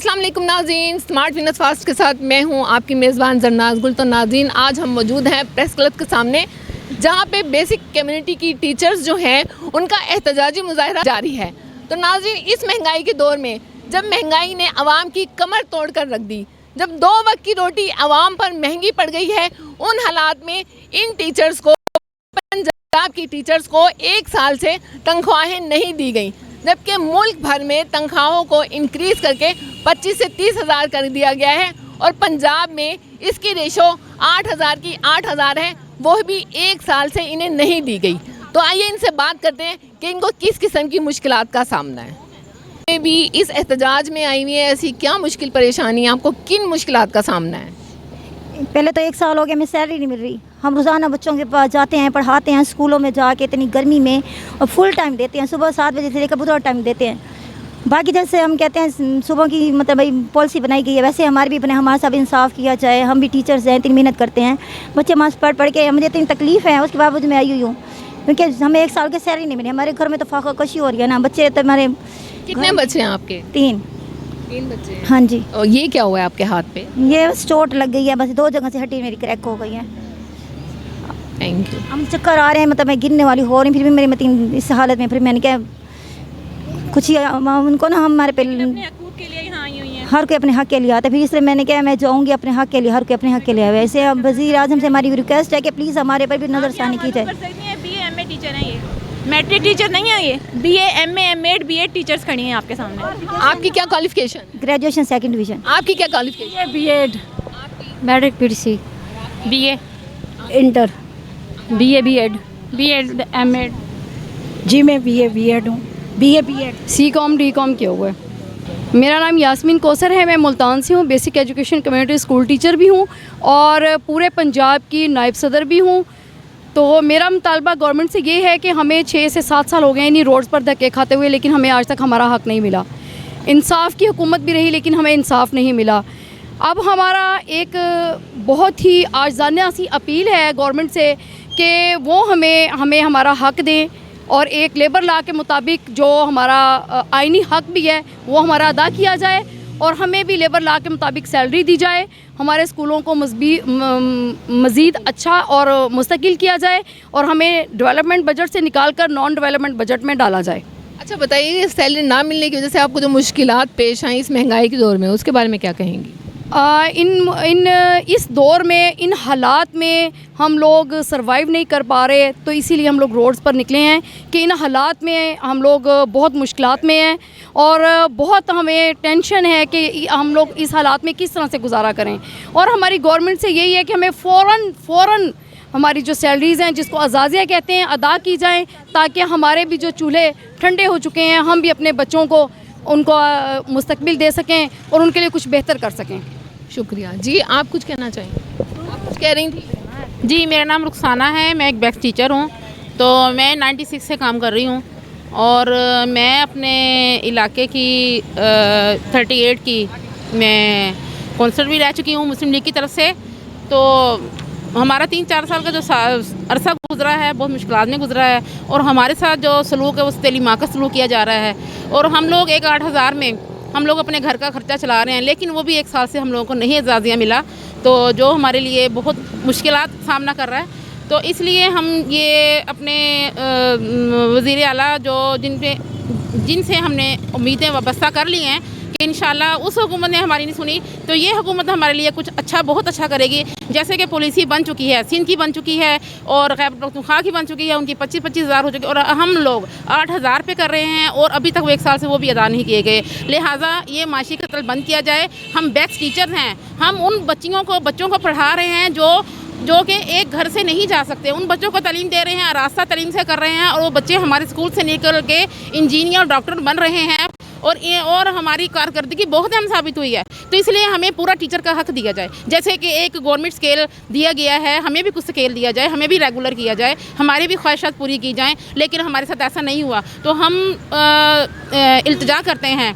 अस्सलाम वालेकुम नाज़रीन, स्मार्ट विनर्स फास्ट के साथ मैं हूं आपकी मेज़बान जरनाज गुल। तो नाज़रीन, आज हम मौजूद हैं प्रेस क्लब के सामने, जहां पे बेसिक कम्युनिटी की टीचर्स जो हैं उनका एहतजाजी मुजाहरा जारी है। तो नाज़रीन, इस महंगाई के दौर में जब महंगाई ने आवाम की कमर तोड़ कर रख दी, जब 2 वक्त की रोटी आवाम पर महंगी पड़ गई है, उन हालात में इन टीचर्स को, पंजाब की टीचर्स को 1 साल से तनख्वाहें नहीं दी गई, जबकि मुल्क भर में तनख्वाहों को इंक्रीज़ करके 25 से 30 हज़ार कर दिया गया है और पंजाब में इसकी रेशो 8,000 की 8,000 है, वो भी 1 साल से इन्हें नहीं दी गई। तो आइए इनसे बात करते हैं कि इनको किस किस्म की मुश्किलात का सामना है। ये भी इस एहतजाज में आई हुई है, ऐसी क्या मुश्किल परेशानी, आपको किन मुश्किलात का सामना है? पहले तो 1 साल हो गया, हमें सैलरी नहीं मिल रही। हम रोज़ाना बच्चों के पास जाते हैं, पढ़ाते हैं स्कूलों में जाके इतनी गर्मी में, और फुल टाइम देते हैं, सुबह 7 बजे से लेकर पूरा टाइम देते हैं। बाकी जैसे हम कहते हैं सुबह की मतलब भाई पॉलिसी बनाई गई है, वैसे हमारी भी बने, हमारे साथ इंसाफ किया जाए। हम भी टीचर्स हैं, इतनी मेहनत करते हैं, बच्चे मास पढ़ के मुझे इतनी तकलीफ़ है, उसके बावजूद मैं आई हुई हूँ क्योंकि हमें 1 साल की सैलरी नहीं मिली। हमारे घर में तो फाका कशी हो रही है ना, बच्चे तो हमारे। कितने बच्चे हैं आपके? 3 बच्चे हैं। हाँ जी। और ये क्या हुआ है आपके हाथ पे? ये बस चोट लग गई है, बस 2 जगह से हड्डी मेरी क्रैक हो गई है। Thank you. हम चक्कर आ रहे हैं, मतलब मैं गिरने वाली हो रही, फिर भी मेरी मतलब इस हालत में फिर मैंने क्या कुछ ही उनको ना हमारे पे हर कोई अपने हक के लिए आता है, फिर इसलिए मैंने क्या मैं जाऊँगी अपने हक के लिए, हर कोई अपने हक के लिए आया। ऐसे अब वज़ीर आज़म से हमारी रिक्वेस्ट है कि प्लीज़ हमारे पर भी नज़रसानी की जाए। BA MA टीचर हैं, ये मैट्रिक टीचर नहीं है, ये BA MA MAd BEd teachers खड़ी हैं आपके सामने। आपकी क्या क्वालिफिकेशन? Graduation 2nd division. आपकी क्या qualification? BEd matric PTC BA inter BA BEd MAd। जी मैं BA BEd हूँ, BA BEd C.Com D.Com किया हुआ है। मेरा नाम यास्मीन कौसर है, मैं मुल्तान से हूँ, basic education community school teacher भी हूँ और पूरे पंजाब की नायब सदर भी हूँ। तो मेरा मुतालबा गवर्नमेंट से ये है कि हमें 6 से 7 साल हो गए इन्हीं रोड्स पर धक्के खाते हुए, लेकिन हमें आज तक हमारा हक़ नहीं मिला। इंसाफ की हुकूमत भी रही लेकिन हमें इंसाफ नहीं मिला। अब हमारा एक बहुत ही आज़ाना सी अपील है गवर्नमेंट से कि वो हमें हमारा हक़ दें और एक लेबर लॉ के मुताबिक जो हमारा आइनी हक़ भी है वो हमारा अदा किया जाए और हमें भी लेबर लॉ के मुताबिक सैलरी दी जाए। हमारे स्कूलों को मज़ीद अच्छा और मुस्तकिल किया जाए और हमें डेवलपमेंट बजट से निकाल कर नॉन डेवलपमेंट बजट में डाला जाए। अच्छा बताइए, सैलरी ना मिलने की वजह से आपको जो मुश्किलात पेश आई इस महंगाई के दौर में, उसके बारे में क्या कहेंगी? इस दौर में, इन हालात में हम लोग सरवाइव नहीं कर पा रहे, तो इसीलिए हम लोग रोड्स पर निकले हैं कि इन हालात में हम लोग बहुत मुश्किलात में हैं और बहुत हमें टेंशन है कि हम लोग इस हालात में किस तरह से गुजारा करें। और हमारी गवर्नमेंट से यही है कि हमें फ़ौरन हमारी जो सैलरीज़ हैं, जिसको अज़ाज़िया कहते हैं, अदा की जाएँ, ताकि हमारे भी जो चूल्हे ठंडे हो चुके हैं, हम भी अपने बच्चों को उनको मुस्तकबिल दे सकें और उनके लिए कुछ बेहतर कर सकें। शुक्रिया जी। आप कुछ कहना चाहेंगे? आप कुछ कह रही थी? जी, मेरा नाम रुखसाना है, मैं एक बैक्स टीचर हूँ। तो मैं 96 से काम कर रही हूँ और मैं अपने इलाके की 38 की मैं कौंसलर भी रह चुकी हूँ मुस्लिम लीग की तरफ से। तो हमारा 3-4 साल का जो अरसा गुजरा है बहुत मुश्किलात में गुजरा है और हमारे साथ जो सलूक है वो तलीमाका सलूक किया जा रहा है और हम लोग 8,000 में हम लोग अपने घर का खर्चा चला रहे हैं, लेकिन वो भी 1 साल से हम लोगों को नहीं एजाज़िया मिला, तो जो हमारे लिए बहुत मुश्किलात सामना कर रहा है। तो इसलिए हम ये अपने वज़ीर आला जो जिनसे हमने उम्मीदें वाबस्ता कर ली हैं कि इंशाल्लाह उस हुकूमत ने हमारी नहीं सुनी तो ये हुकूमत हमारे लिए कुछ अच्छा, बहुत अच्छा करेगी। जैसे कि पॉलिसी बन चुकी है, सिंध की बन चुकी है और खैबर पख्तूनख्वा की बन चुकी है, उनकी 25-25 हज़ार हो चुकी है और हम लोग 8,000 पे कर रहे हैं और अभी तक वो 1 साल से वो भी अदा नहीं किए गए। लिहाजा ये माशी कत्ल बंद किया जाए। हम बैक्स टीचर हैं, हम उन बच्चों को पढ़ा रहे हैं जो कि एक घर से नहीं जा सकते, उन बच्चों को तालीम दे रहे हैं, रास्ता तालीम से कर रहे हैं और वो बच्चे हमारे स्कूल से निकल के इंजीनियर और डॉक्टर बन रहे हैं और हमारी कारकर्दगी बहुत अहम साबित हुई है। तो इसलिए हमें पूरा टीचर का हक दिया जाए। जैसे कि एक गवर्नमेंट स्केल दिया गया है, हमें भी कुछ स्केल दिया जाए, हमें भी रेगुलर किया जाए, हमारी भी ख्वाहिशात पूरी की जाएँ, लेकिन हमारे साथ ऐसा नहीं हुआ। तो हम इल्तिजा करते हैं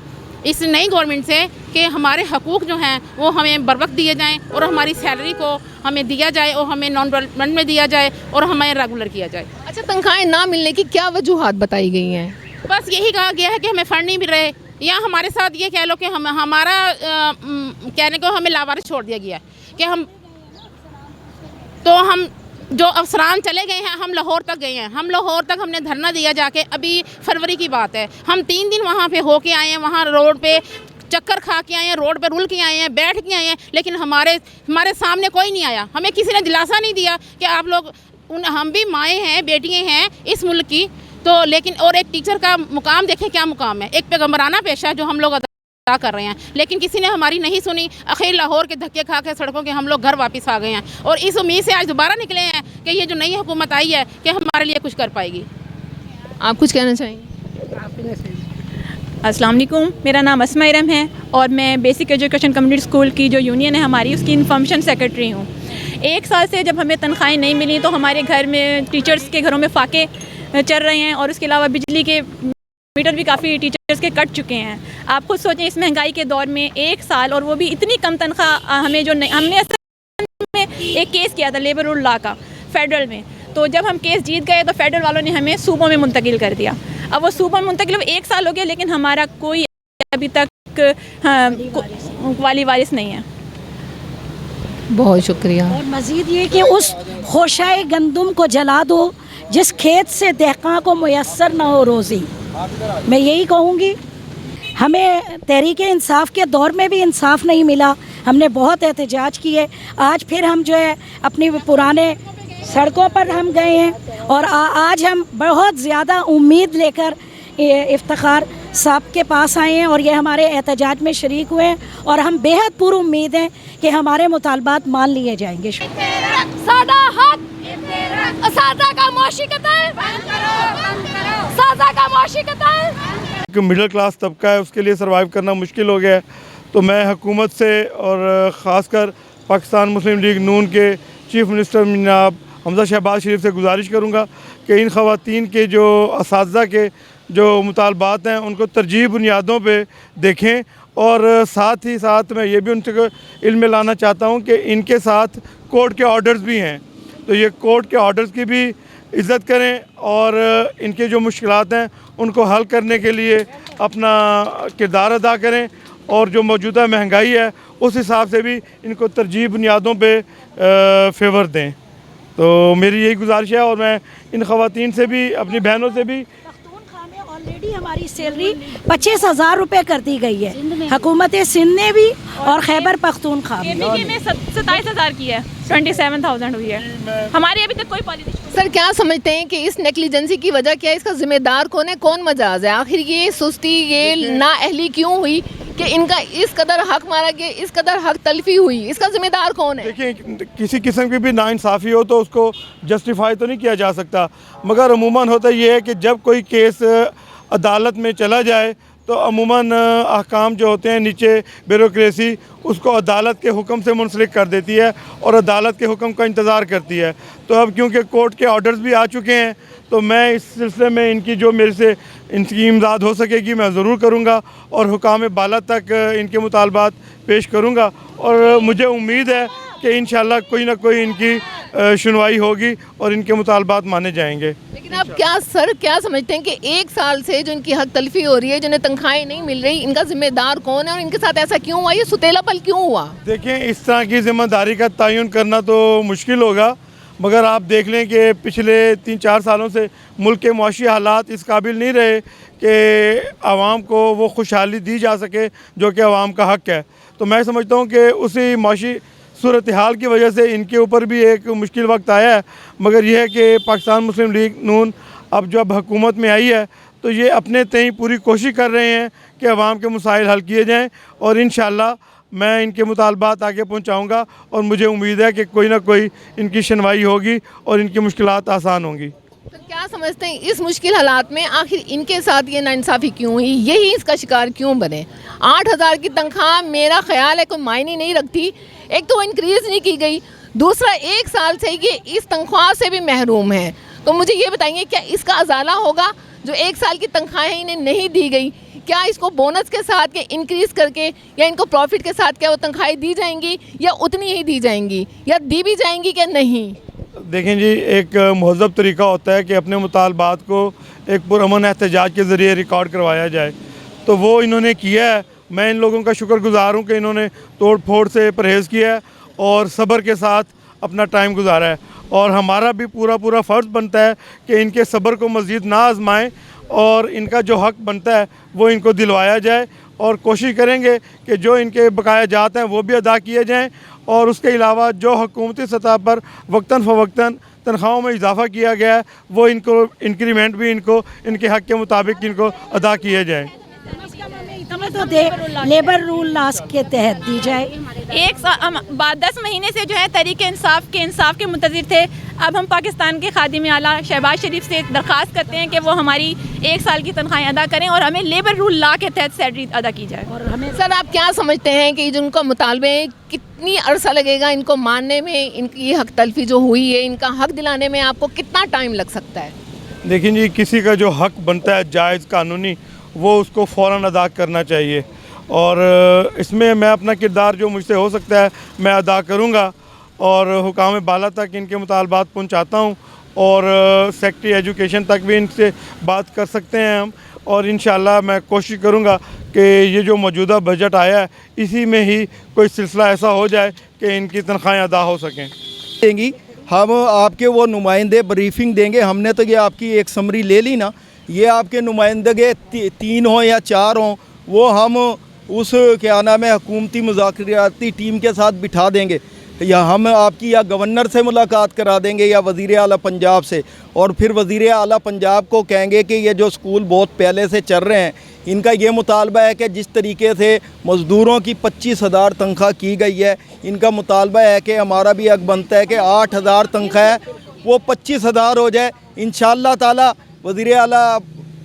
इस नई गवर्नमेंट से कि हमारे हकूक़ जो हैं वो हमें बर वक्त दिए जाएँ और हमारी सैलरी को हमें दिया जाए और हमें नॉन डेवलपमेंट में दिया जाए और हमें रेगुलर किया जाए। अच्छा, तनख्वाहें ना मिलने की क्या वजूहात बताई गई हैं? बस यही कहा गया है कि हमें फ़ंड नहीं मिल रहे, या हमारे साथ ये कह लो कि हमारा कहने को हमें लावारिस छोड़ दिया गया है कि हम जो अफसरान चले गए हैं, हम लाहौर तक गए हैं। हम लाहौर तक हमने धरना दिया जाके, अभी फरवरी की बात है, हम 3 दिन वहाँ पे होके आए हैं, वहाँ रोड पे चक्कर खा के आए हैं, रोड पे रुल के आए हैं, बैठ के आए हैं, लेकिन हमारे सामने कोई नहीं आया। हमें किसी ने दिलासा नहीं दिया कि आप लोग हम भी माएँ हैं, बेटियाँ हैं इस मुल्क की, तो लेकिन और एक टीचर का मुकाम देखें क्या मुकाम है, एक पैगम्बराना पेशा जो हम लोग अदा कर रहे हैं, लेकिन किसी ने हमारी नहीं सुनी। आखिर लाहौर के धक्के खा के सड़कों के हम लोग घर वापस आ गए हैं और इस उम्मीद से आज दोबारा निकले हैं कि ये जो नई हुकूमत आई है कि हमारे लिए कुछ कर पाएगी। आप कुछ कहना चाहेंगे? अस्सलाम वालेकुम, मेरा नाम अस्मा इरम है और मैं बेसिक एजुकेशन कम्युनिटी स्कूल की जो यूनियन है हमारी, उसकी इन्फॉर्मेशन सेक्रेटरी हूँ। 1 साल से जब हमें तनख्वाहें नहीं मिली तो हमारे घर में टीचर्स के घरों में फाके चल रहे हैं और उसके अलावा बिजली के मीटर भी काफ़ी टीचर्स के कट चुके हैं। आप खुद सोचें, इस महंगाई के दौर में 1 साल और वो भी इतनी कम तनख्वाह हमें जो नहीं, हमने असल में एक केस किया था लेबर रूल लॉ का फेडरल में, तो जब हम केस जीत गए तो फेडरल वालों ने हमें सूबों में मुंतकिल कर दिया। अब वो सूबों में मुंतकिल 1 साल हो गया, लेकिन हमारा कोई अभी तक वाली वारिस नहीं है। बहुत शुक्रिया। और मज़ीद ये कि उस खोशाए गंदम को जला दो जिस खेत से दहका को मुयस्सर ना हो रोज़ी। मैं यही कहूँगी, हमें तहरीक इंसाफ के दौर में भी इंसाफ नहीं मिला, हमने बहुत एहतजाज किए। आज फिर हम जो है अपनी पुराने सड़कों पर हम गए हैं और आज हम बहुत ज़्यादा उम्मीद लेकर इफ्तिखार साहब के पास आए हैं और ये हमारे एहतजाज में शरीक हुए हैं और हम बेहद पूरी उम्मीद हैं कि हमारे मुतालबात मान लिए जाएंगे। सादा हक, सादा का मुआशी कत्ल, सादा का मुआशी कत्ल। मिडिल क्लास तबका है, उसके लिए सर्वाइव करना मुश्किल हो गया है। तो मैं हुकूमत से और ख़ासकर पाकिस्तान मुस्लिम लीग नून के चीफ़ मिनिस्टर जनाब हमज़ा शहबाज शरीफ से गुजारिश करूँगा कि इन ख़वातीन के जो असातिज़ा के जो मुतालबात हैं उनको तरजीह बुनियादों पे देखें और साथ ही साथ मैं ये भी उनसे इल्म में लाना चाहता हूँ कि इनके साथ कोर्ट के ऑर्डर्स भी हैं, तो ये कोर्ट के ऑर्डर्स की भी इज़्ज़त करें और इनके जो मुश्किलात हैं उनको हल करने के लिए अपना किरदार अदा करें और जो मौजूदा महंगाई है उस हिसाब से भी इनको तरजीह बुनियादों पे फेवर दें। तो मेरी यही गुजारिश है और मैं इन ख़वातीन से भी, अपनी बहनों से भी, ऑलरेडी हमारी सैलरी 25,000 रुपये कर दी गई है, हुकूमत सिंध ने भी और खैबर पख्तूनख्वा में 27,000 की है, 27,000 हुई है। हमारी अभी तक कोई पॉलिसी। सर क्या समझते हैं कि इस नेग्लिजेंसी की वजह क्या है, इसका जिम्मेदार कौन है, कौन मजाज है? आखिर ये सुस्ती, ये नाअहली क्यों हुई कि इनका इस कदर हक मारा गया, इस कदर हक तलफी हुई, इसका जिम्मेदार कौन है? देखिए, किसी किस्म की भी नाइंसाफ़ी हो तो उसको जस्टिफाई तो नहीं किया जा सकता, मगर अमूमन होता ये है कि जब कोई केस अदालत में चला जाए तो अमूमन अहकाम जो होते हैं नीचे ब्यूरोक्रेसी उसको अदालत के हुक्म से मुंसलिक कर देती है और अदालत के हुक्म का इंतज़ार करती है। तो अब क्योंकि कोर्ट के ऑर्डर्स भी आ चुके हैं तो मैं इस सिलसिले में इनकी जो मेरे से इनकी इमदाद हो सकेगी मैं ज़रूर करूँगा और हुकाम बाला तक इनके मुतालबात पेश करूँगा और मुझे उम्मीद है कि इंशाल्लाह कोई ना कोई इनकी सुनवाई होगी और इनके मुतालबात माने जाएंगे। लेकिन आप क्या समझते हैं कि 1 साल से जो इनकी हक तलफी हो रही है, जिन्हें तनख्वाहें नहीं मिल रही, इनका जिम्मेदार कौन है और इनके साथ ऐसा क्यों हुआ, ये सुतेलापल क्यों हुआ? देखें, इस तरह की ज़िम्मेदारी का तयन करना तो मुश्किल होगा, मगर आप देख लें कि पिछले 3-4 सालों से मुल्क के मुआशी हालात इस काबिल नहीं रहे कि आवाम को वो खुशहाली दी जा सके जो कि आवाम का हक़ है। तो मैं समझता हूँ कि उसी मुआशी सूरत हाल की वजह से इनके ऊपर भी एक मुश्किल वक्त आया है, मगर यह है कि पाकिस्तान मुस्लिम लीग नून अब जब हुकूमत में आई है तो ये अपने तय पूरी कोशिश कर रहे हैं कि आवाम के मसाइल हल किए जाएँ और इंशाअल्लाह मैं इनके मुतालबात आगे पहुँचाऊँगा और मुझे उम्मीद है कि कोई ना कोई इनकी सुनवाई होगी और इनकी मुश्किलात आसान होंगी। तो क्या समझते हैं इस मुश्किल हालात में आखिर इनके साथ ये नाइंसाफ़ी क्यों हुई, यही इसका शिकार क्यों बने? 8,000 की तनख्वाह मेरा ख्याल है कोई मायने नहीं रखती। एक तो इंक्रीज़ नहीं की गई, दूसरा 1 साल से ये इस तनख्वाह से भी महरूम है। तो मुझे ये बताइए, क्या इसका अजाला होगा जो 1 साल की तनख्वाहें इन्हें नहीं दी गई? क्या इसको बोनस के साथ के इंक्रीज़ करके या इनको प्रॉफिट के साथ क्या वो तनख्वाहें दी जाएंगी या उतनी ही दी जाएंगी या दी भी जाएंगी क्या नहीं? देखें जी, एक महज़ब तरीका होता है कि अपने मुतालबात को एक पुरअमन एहतजाज के ज़रिए रिकॉर्ड करवाया जाए। तो वो इन्होंने किया है। मैं इन लोगों का शुक्रगुजार हूँ कि इन्होंने तोड़ फोड़ से परहेज़ किया है और सब्र के साथ अपना टाइम गुजारा है। और हमारा भी पूरा फ़र्ज़ बनता है कि इनके सब्र को मज़ीद ना आजमाएँ और इनका जो हक़ बनता है वो इनको दिलवाया जाए, और कोशिश करेंगे कि जो इनके बकाया जात हैं वो भी अदा किए जाएँ। और उसके अलावा जो हुकूमती सतह पर वक्तन फ़वक्तन तनख्वाहों में इजाफ़ा किया गया है वो इनको इंक्रीमेंट भी इनको इनके हक़ के मुताबिक इनको अदा किए जाएँ। तो लेबर रूल लास्ट के तहत दी जाए। एक साल बाद 10 महीने से जो है तहरीक इंसाफ के मुंतज़िर थे। अब हम पाकिस्तान के खादिम आला शहबाज शरीफ से दरख्वास्त करते हैं कि वो हमारी 1 साल की तनख्वाहें अदा करें और हमें लेबर रूल लॉ के तहत सैलरी अदा की जाए। और हमें सर, आप क्या समझते हैं कि जिनको मुतालबे कितनी अरसा लगेगा इनको मानने में, इनकी हक तलफी जो हुई है इनका हक दिलाने में आपको कितना टाइम लग सकता है? देखिए जी, किसी का जो हक़ बनता है जायज़ कानूनी, वो उसको फ़ौरन अदा करना चाहिए। और इसमें मैं अपना किरदार जो मुझसे हो सकता है मैं अदा करूँगा और हुकाम बाला तक इनके मुतालबात पहुँचाता हूँ, और सेक्रेटरी एजुकेशन तक भी इनसे बात कर सकते हैं हम। और इंशाल्लाह मैं कोशिश करूँगा कि ये जो मौजूदा बजट आया है इसी में ही कोई सिलसिला ऐसा हो जाए कि इनकी तनख्वाहें अदा हो सकें। देंगी हम आपके वो नुमाइंदे ब्रीफिंग देंगे। हमने तो ये आपकी एक समरी ले ली ना, ये आपके नुमाइंदे 3 हों या 4 हों, वो हम उस क्या नाम है हुकूमती मुज़ाकराती टीम के साथ बिठा देंगे, या हम आपकी या गवर्नर से मुलाकात करा देंगे या वज़ीर आला पंजाब से, और फिर वज़ीर आला पंजाब को कहेंगे कि ये जो स्कूल बहुत पहले से चल रहे हैं इनका ये मुतालबा है कि जिस तरीके से मज़दूरों की 25,000 तनख्वाह की गई है, इनका मुतालबा है कि हमारा भी हक बनता है कि 8,000 तनख्वाह है वो 25,000 हो जाए। इंशाअल्लाह ताला वज़ीर आला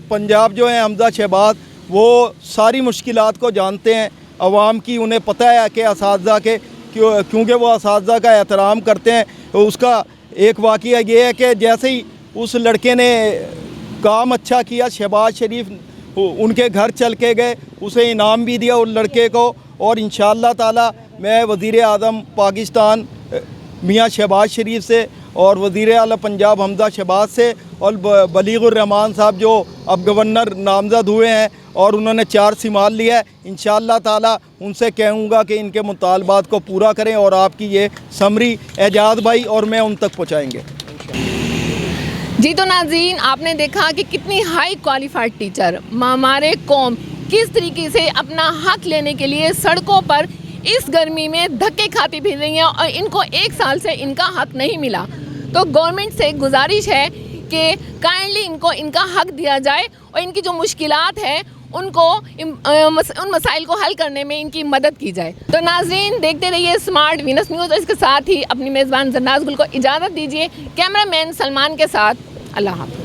पंजाब जो हैं हमज़ा शहबाज, वो सारी मुश्किलात को जानते हैं, अवाम की उन्हें पता है कि असातिज़ा के क्योंकि वो असातिज़ा का एहतराम करते हैं। तो उसका एक वाक़या ये है कि जैसे ही उस लड़के ने काम अच्छा किया, शहबाज शरीफ उनके घर चल के गए, उसे इनाम भी दिया उस लड़के को। और इंशाअल्लाह ताला मैं वज़ीर आज़म पाकिस्तान मियाँ शहबाज शरीफ से और वज़ीर आला पंजाब हमज़ा शहबाज से और बलीगुर रहमान साहब जो अब गवर्नर नामज़द हुए हैं और उन्होंने 4 सिमाल लिया है, इंशाअल्लाह ताला उनसे कहूँगा कि इनके मुतालबात को पूरा करें और आपकी ये समरी एजाज भाई और मैं उन तक पहुँचाएँगे। जी तो नाज़रीन, आपने देखा कि कितनी हाई क्वालिफाइड टीचर हमारे कौम किस तरीके से अपना हक लेने के लिए सड़कों पर इस गर्मी में धक्के खाती फिर रही हैं और इनको 1 साल से इनका हक नहीं मिला। तो गवर्नमेंट से गुजारिश है कि काइंडली इनको इनका हक दिया जाए और इनकी जो मुश्किलात है उनको उन मसाइल को हल करने में इनकी मदद की जाए। तो नाज़रीन, देखते रहिए स्मार्ट वीनस न्यूज़ और इसके साथ ही अपनी मेज़बान जन्नाज़ गुल को इजाज़त दीजिए। कैमरामैन सलमान के साथ अल्लाह हाफ़िज़।